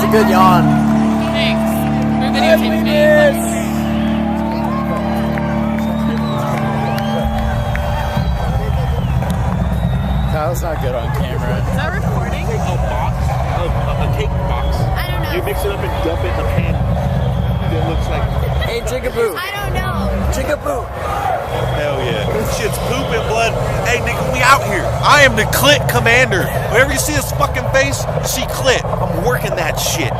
was a good yawn. Thanks. We're videotaping me. Kyle's not good on camera. Is that recording? A cake box. I don't know. You mix it up and dump it in the pan. It looks like... Hey, Jigaboo. I don't know. Jigaboo. Hell yeah. This shit's poop and blood. Hey, nigga, we out here. I am the clit commander. Whenever you see this fucking face, you see clit. I'm working that shit.